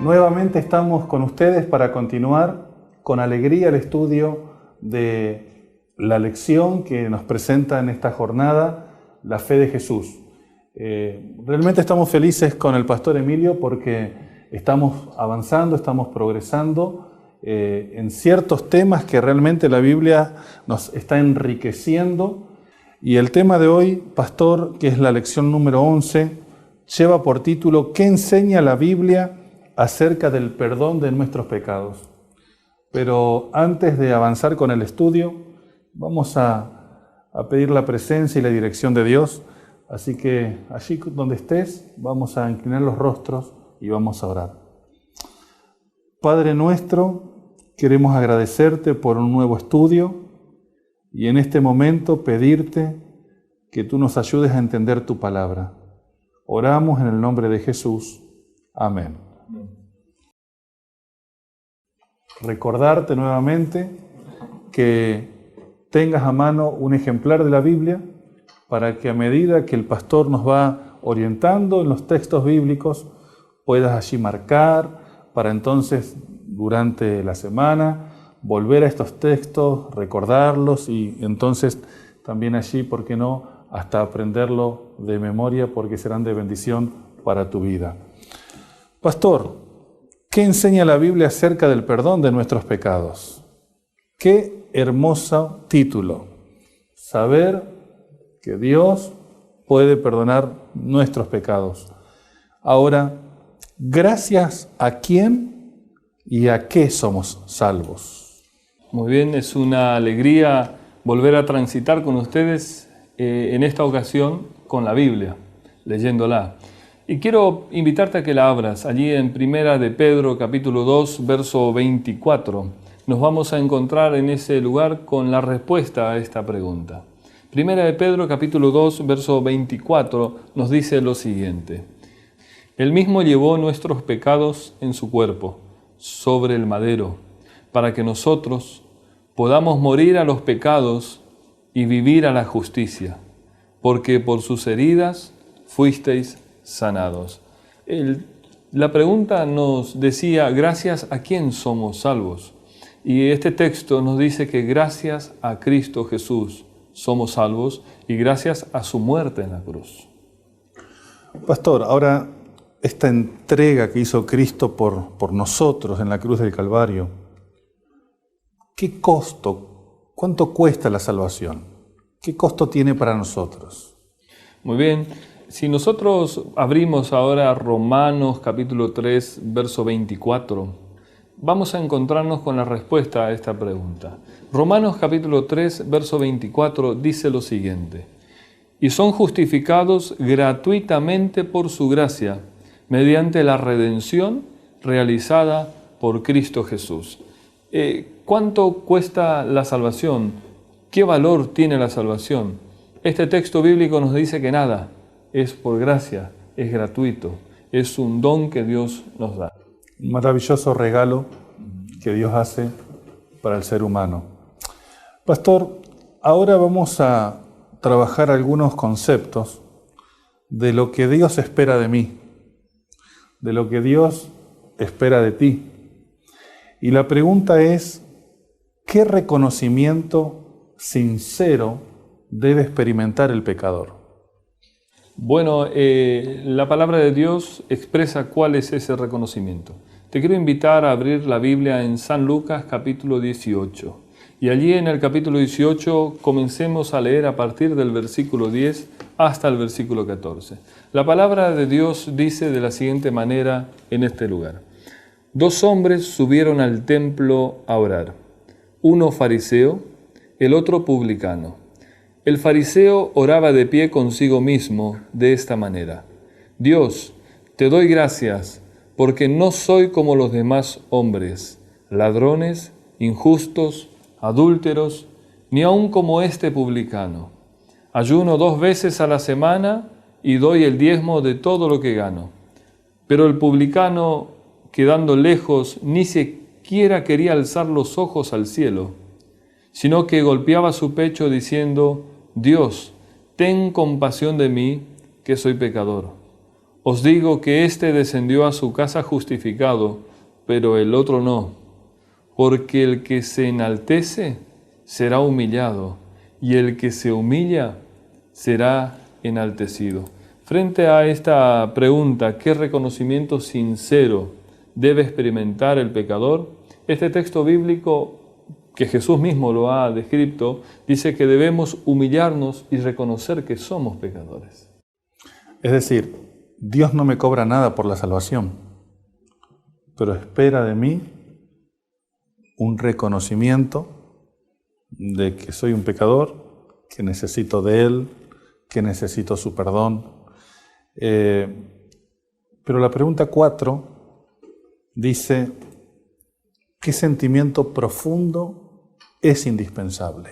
Nuevamente estamos con ustedes para continuar con alegría el estudio de la lección que nos presenta en esta jornada, la fe de Jesús. Realmente estamos felices con el pastor Emilio porque estamos avanzando, estamos progresando en ciertos temas que realmente la Biblia nos está enriqueciendo. Y el tema de hoy, pastor, que es la lección número 11, lleva por título ¿Qué enseña la Biblia acerca del perdón de nuestros pecados? Pero antes de avanzar con el estudio, vamos a pedir la presencia y la dirección de Dios. Así que allí donde estés, vamos a inclinar los rostros y vamos a orar. Padre nuestro, queremos agradecerte por un nuevo estudio y en este momento pedirte que tú nos ayudes a entender tu palabra. Oramos en el nombre de Jesús. Amén. Recordarte nuevamente que tengas a mano un ejemplar de la Biblia para que a medida que el pastor nos va orientando en los textos bíblicos, puedas allí marcar para entonces durante la semana volver a estos textos, recordarlos y entonces también allí, ¿por qué no?, hasta aprenderlo de memoria porque serán de bendición para tu vida. Pastor, ¿qué enseña la Biblia acerca del perdón de nuestros pecados? Qué hermoso título. Saber que Dios puede perdonar nuestros pecados. Ahora, ¿gracias a quién y a qué somos salvos? Muy bien, es una alegría volver a transitar con ustedes en esta ocasión con la Biblia, leyéndola. Y quiero invitarte a que la abras. Allí en Primera de Pedro, capítulo 2, verso 24, nos vamos a encontrar en ese lugar con la respuesta a esta pregunta. Primera de Pedro, capítulo 2, verso 24, nos dice lo siguiente. Él mismo llevó nuestros pecados en su cuerpo, sobre el madero, para que nosotros podamos morir a los pecados y vivir a la justicia, porque por sus heridas fuisteis sanados. La pregunta nos decía, ¿gracias a quién somos salvos? Y este texto nos dice que gracias a Cristo Jesús somos salvos y gracias a su muerte en la cruz. Pastor, ahora esta entrega que hizo Cristo por nosotros en la cruz del Calvario, ¿qué costo, cuánto cuesta la salvación? ¿Qué costo tiene para nosotros? Muy bien, si nosotros abrimos ahora Romanos capítulo 3, verso 24, vamos a encontrarnos con la respuesta a esta pregunta. Romanos capítulo 3, verso 24 dice lo siguiente: y son justificados gratuitamente por su gracia, mediante la redención realizada por Cristo Jesús. ¿Cuánto cuesta la salvación? ¿Qué valor tiene la salvación? Este texto bíblico nos dice que nada, es por gracia, es gratuito, es un don que Dios nos da. Un maravilloso regalo que Dios hace para el ser humano. Pastor, ahora vamos a trabajar algunos conceptos de lo que Dios espera de mí, de lo que Dios espera de ti. Y la pregunta es, ¿qué reconocimiento sincero debe experimentar el pecador? Bueno, la palabra de Dios expresa cuál es ese reconocimiento. Te quiero invitar a abrir la Biblia en San Lucas capítulo 18. Y allí en el capítulo 18 comencemos a leer a partir del versículo 10 hasta el versículo 14. La palabra de Dios dice de la siguiente manera en este lugar. 2 hombres subieron al templo a orar, uno fariseo, el otro publicano. El fariseo oraba de pie consigo mismo de esta manera: Dios, te doy gracias, porque no soy como los demás hombres, ladrones, injustos, adúlteros, ni aun como este publicano. Ayuno 2 veces a la semana y doy el diezmo de todo lo que gano. Pero el publicano, quedando lejos, ni siquiera quería alzar los ojos al cielo, sino que golpeaba su pecho diciendo: Dios, ten compasión de mí, que soy pecador. Os digo que éste descendió a su casa justificado, pero el otro no. Porque el que se enaltece será humillado, y el que se humilla será enaltecido. Frente a esta pregunta, ¿qué reconocimiento sincero debe experimentar el pecador? Este texto bíblico, que Jesús mismo lo ha descrito, dice que debemos humillarnos y reconocer que somos pecadores. Es decir, Dios no me cobra nada por la salvación, pero espera de mí un reconocimiento de que soy un pecador, que necesito de Él, que necesito su perdón. Pero la pregunta 4 dice, ¿qué sentimiento profundo es indispensable?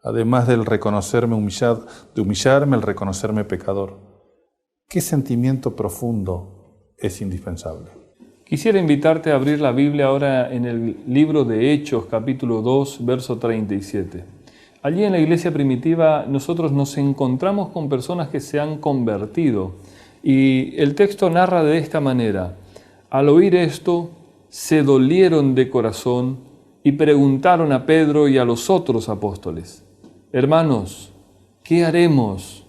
Además del reconocerme de humillarme, el reconocerme pecador. ¿Qué sentimiento profundo es indispensable? Quisiera invitarte a abrir la Biblia ahora en el libro de Hechos, capítulo 2, verso 37. Allí en la iglesia primitiva nosotros nos encontramos con personas que se han convertido y el texto narra de esta manera. Al oír esto, se dolieron de corazón y preguntaron a Pedro y a los otros apóstoles: Hermanos, ¿qué haremos?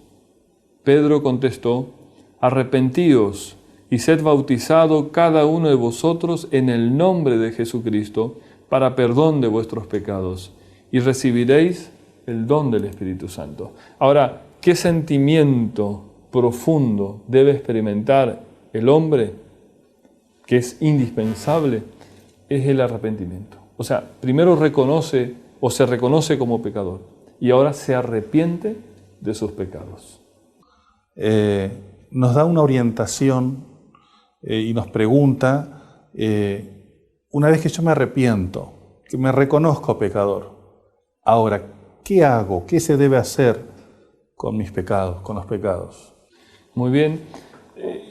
Pedro contestó: Arrepentíos y sed bautizado cada uno de vosotros en el nombre de Jesucristo para perdón de vuestros pecados, y recibiréis el don del Espíritu Santo. Ahora, ¿qué sentimiento profundo debe experimentar el hombre que es indispensable? Es el arrepentimiento. O sea, primero reconoce o se reconoce como pecador y ahora se arrepiente de sus pecados. Nos da una orientación y nos pregunta, una vez que yo me arrepiento, que me reconozco pecador, ahora, ¿qué hago? ¿Qué se debe hacer con mis pecados, con los pecados? Muy bien.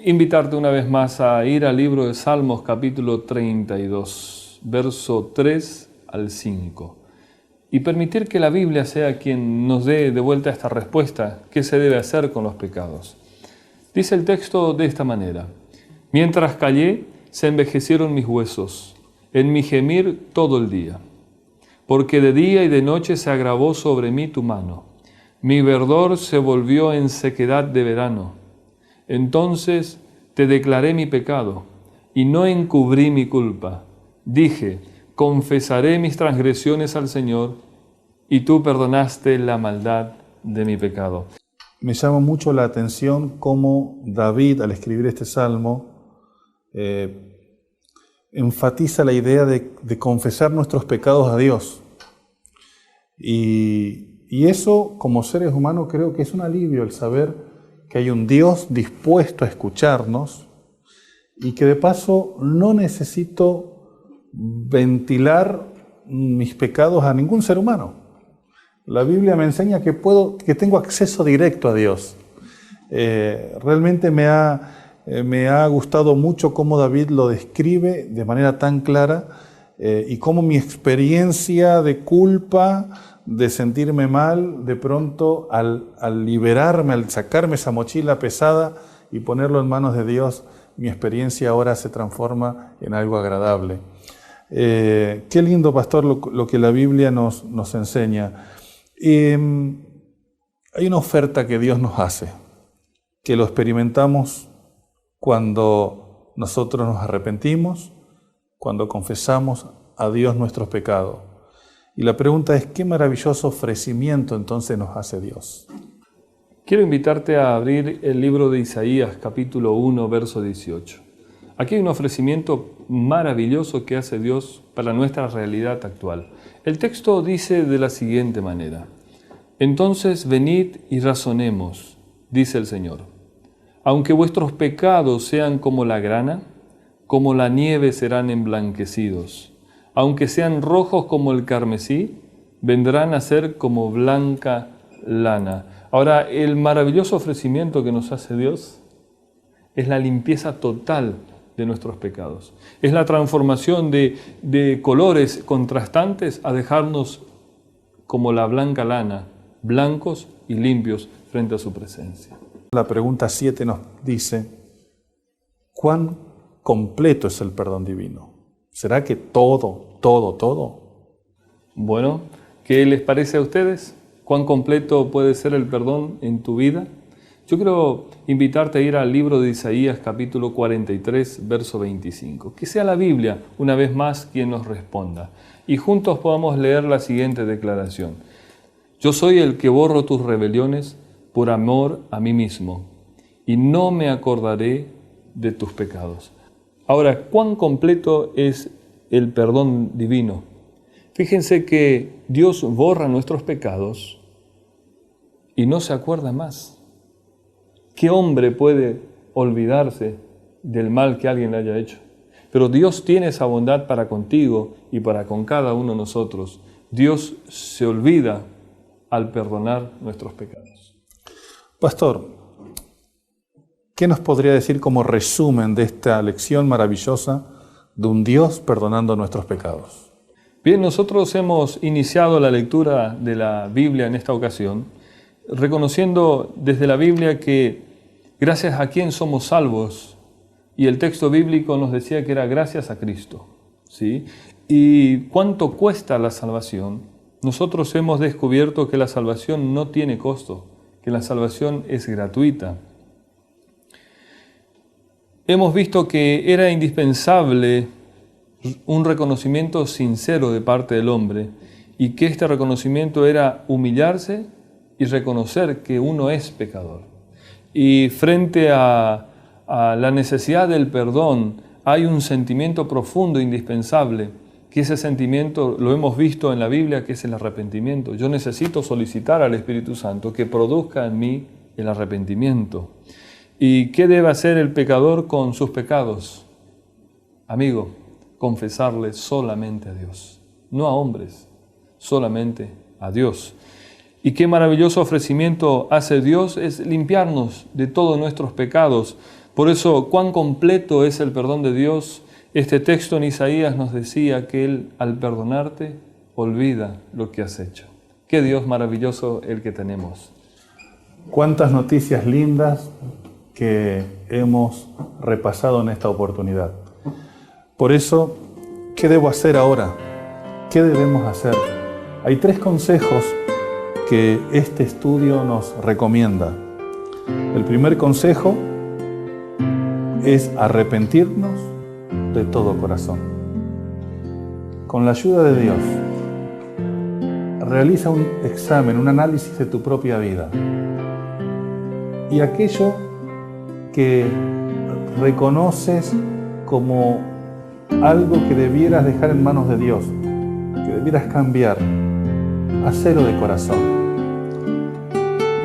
Invitarte una vez más a ir al libro de Salmos, capítulo 32, verso 3 al 5. Y permitir que la Biblia sea quien nos dé de vuelta esta respuesta, ¿qué se debe hacer con los pecados? Dice el texto de esta manera: Mientras callé, se envejecieron mis huesos, en mi gemir todo el día. Porque de día y de noche se agravó sobre mí tu mano. Mi verdor se volvió en sequedad de verano. Entonces te declaré mi pecado, y no encubrí mi culpa. Dije: confesaré mis transgresiones al Señor, y tú perdonaste la maldad de mi pecado. Me llama mucho la atención cómo David, al escribir este salmo, enfatiza la idea de confesar nuestros pecados a Dios. Y eso, como seres humanos, creo que es un alivio el saber que hay un Dios dispuesto a escucharnos y que de paso no necesito ventilar mis pecados a ningún ser humano. La Biblia me enseña que tengo acceso directo a Dios. Realmente me ha gustado mucho cómo David lo describe de manera tan clara y cómo mi experiencia de culpa, de sentirme mal, de pronto al liberarme, al sacarme esa mochila pesada y ponerlo en manos de Dios, mi experiencia ahora se transforma en algo agradable. Qué lindo, pastor, lo que la Biblia nos enseña. Hay una oferta que Dios nos hace, que lo experimentamos cuando nosotros nos arrepentimos, cuando confesamos a Dios nuestros pecados. Y la pregunta es, ¿qué maravilloso ofrecimiento entonces nos hace Dios? Quiero invitarte a abrir el libro de Isaías, capítulo 1, verso 18. Aquí hay un ofrecimiento maravilloso que hace Dios para nuestra realidad actual. El texto dice de la siguiente manera: Entonces venid y razonemos, dice el Señor. Aunque vuestros pecados sean como la grana, como la nieve serán emblanquecidos. Aunque sean rojos como el carmesí, vendrán a ser como blanca lana. Ahora, el maravilloso ofrecimiento que nos hace Dios es la limpieza total de nuestros pecados. Es la transformación de colores contrastantes a dejarnos como la blanca lana, blancos y limpios frente a su presencia. La pregunta 7 nos dice, ¿Cuán completo es el perdón divino? ¿Será que todo? Bueno, ¿qué les parece a ustedes? ¿Cuán completo puede ser el perdón en tu vida? Yo quiero invitarte a ir al libro de Isaías, capítulo 43, verso 25. Que sea la Biblia, una vez más, quien nos responda. Y juntos podamos leer la siguiente declaración. Yo soy el que borro tus rebeliones por amor a mí mismo, y no me acordaré de tus pecados. Ahora, ¿cuán completo es el perdón divino? Fíjense que Dios borra nuestros pecados y no se acuerda más. ¿Qué hombre puede olvidarse del mal que alguien le haya hecho? Pero Dios tiene esa bondad para contigo y para con cada uno de nosotros. Dios se olvida al perdonar nuestros pecados. Pastor, ¿qué nos podría decir como resumen de esta lección maravillosa de un Dios perdonando nuestros pecados? Bien, nosotros hemos iniciado la lectura de la Biblia en esta ocasión, reconociendo desde la Biblia que gracias a quién somos salvos, y el texto bíblico nos decía que era gracias a Cristo, ¿sí? Y cuánto cuesta la salvación. Nosotros hemos descubierto que la salvación no tiene costo, que la salvación es gratuita. Hemos visto que era indispensable un reconocimiento sincero de parte del hombre y que este reconocimiento era humillarse y reconocer que uno es pecador. Y frente a la necesidad del perdón hay un sentimiento profundo e indispensable, que ese sentimiento lo hemos visto en la Biblia, que es el arrepentimiento. Yo necesito solicitar al Espíritu Santo que produzca en mí el arrepentimiento. ¿Y qué debe hacer el pecador con sus pecados? Amigo, confesarle solamente a Dios, no a hombres, solamente a Dios. Y qué maravilloso ofrecimiento hace Dios es limpiarnos de todos nuestros pecados. Por eso, cuán completo es el perdón de Dios. Este texto en Isaías nos decía que Él, al perdonarte, olvida lo que has hecho. Qué Dios maravilloso el que tenemos. Cuántas noticias lindas que hemos repasado en esta oportunidad. Por eso, ¿qué debo hacer ahora? ¿Qué debemos hacer? Hay 3 consejos que este estudio nos recomienda. El primer consejo es arrepentirnos de todo corazón. Con la ayuda de Dios, realiza un examen, un análisis de tu propia vida. Y aquello que reconoces como algo que debieras dejar en manos de Dios, que debieras cambiar, hacelo de corazón.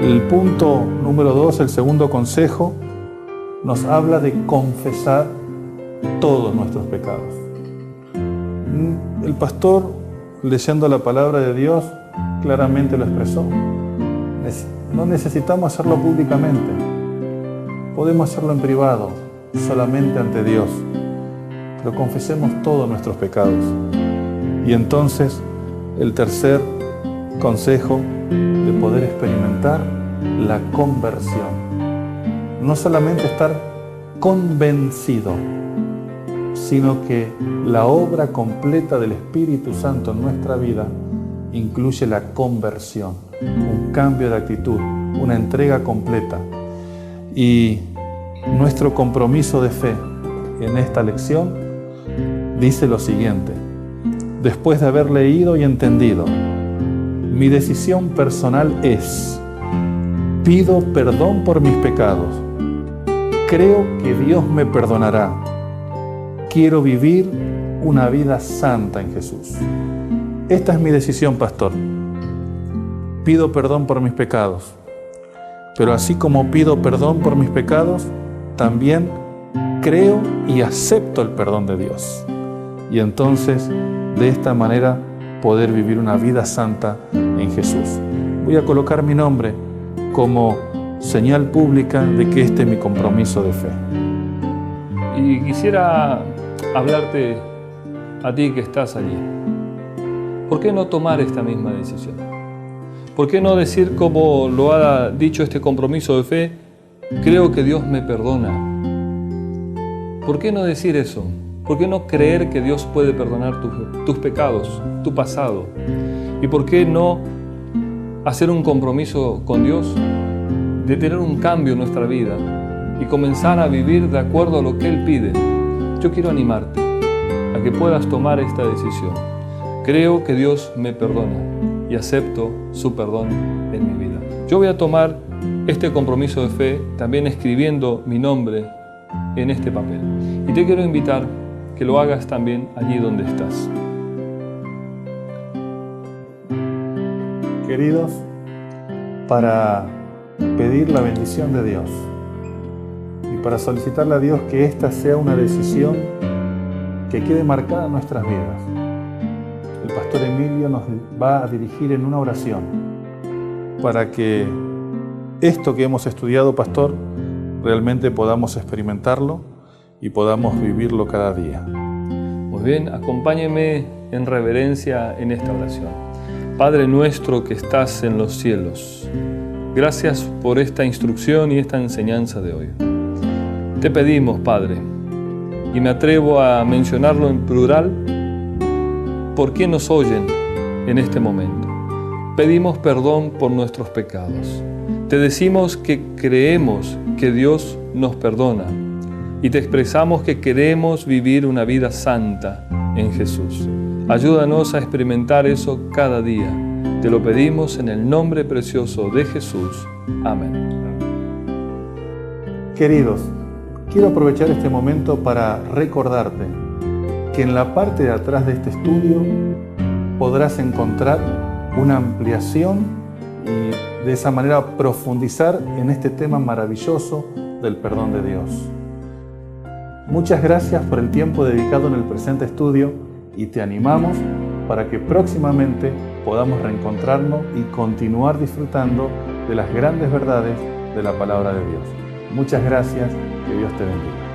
El punto número 2, el segundo consejo, nos habla de confesar todos nuestros pecados. El pastor, leyendo la palabra de Dios, claramente lo expresó. No necesitamos hacerlo públicamente. Podemos hacerlo en privado, solamente ante Dios. Pero confesemos todos nuestros pecados. Y entonces, el tercer consejo de poder experimentar la conversión. No solamente estar convencido, sino que la obra completa del Espíritu Santo en nuestra vida incluye la conversión, un cambio de actitud, una entrega completa. Y nuestro compromiso de fe en esta lección dice lo siguiente: después de haber leído y entendido, mi decisión personal es: pido perdón por mis pecados, creo que Dios me perdonará, quiero vivir una vida santa en Jesús. Esta es mi decisión, pastor. Pido perdón por mis pecados, pero así como pido perdón por mis pecados, también creo y acepto el perdón de Dios. Y entonces, de esta manera, poder vivir una vida santa en Jesús. Voy a colocar mi nombre como señal pública de que este es mi compromiso de fe. Y quisiera hablarte a ti que estás allí. ¿Por qué no tomar esta misma decisión? ¿Por qué no decir, como lo ha dicho este compromiso de fe, creo que Dios me perdona? ¿Por qué no decir eso? ¿Por qué no creer que Dios puede perdonar tus pecados, tu pasado? ¿Y por qué no hacer un compromiso con Dios de tener un cambio en nuestra vida y comenzar a vivir de acuerdo a lo que Él pide? Yo quiero animarte a que puedas tomar esta decisión. Creo que Dios me perdona y acepto su perdón en mi vida. Yo voy a tomar este compromiso de fe también escribiendo mi nombre en este papel. Y te quiero invitar que lo hagas también allí donde estás. Queridos, para pedir la bendición de Dios y para solicitarle a Dios que esta sea una decisión que quede marcada en nuestras vidas, el pastor Emilio nos va a dirigir en una oración para que esto que hemos estudiado, pastor, realmente podamos experimentarlo y podamos vivirlo cada día. Muy bien, acompáñeme en reverencia en esta oración. Padre nuestro que estás en los cielos, gracias por esta instrucción y esta enseñanza de hoy. Te pedimos, Padre, y me atrevo a mencionarlo en plural, ¿por qué nos oyen en este momento? Pedimos perdón por nuestros pecados. Te decimos que creemos que Dios nos perdona y te expresamos que queremos vivir una vida santa en Jesús. Ayúdanos a experimentar eso cada día. Te lo pedimos en el nombre precioso de Jesús. Amén. Queridos, quiero aprovechar este momento para recordarte que en la parte de atrás de este estudio podrás encontrar una ampliación y de esa manera profundizar en este tema maravilloso del perdón de Dios. Muchas gracias por el tiempo dedicado en el presente estudio y te animamos para que próximamente podamos reencontrarnos y continuar disfrutando de las grandes verdades de la palabra de Dios. Muchas gracias, que Dios te bendiga.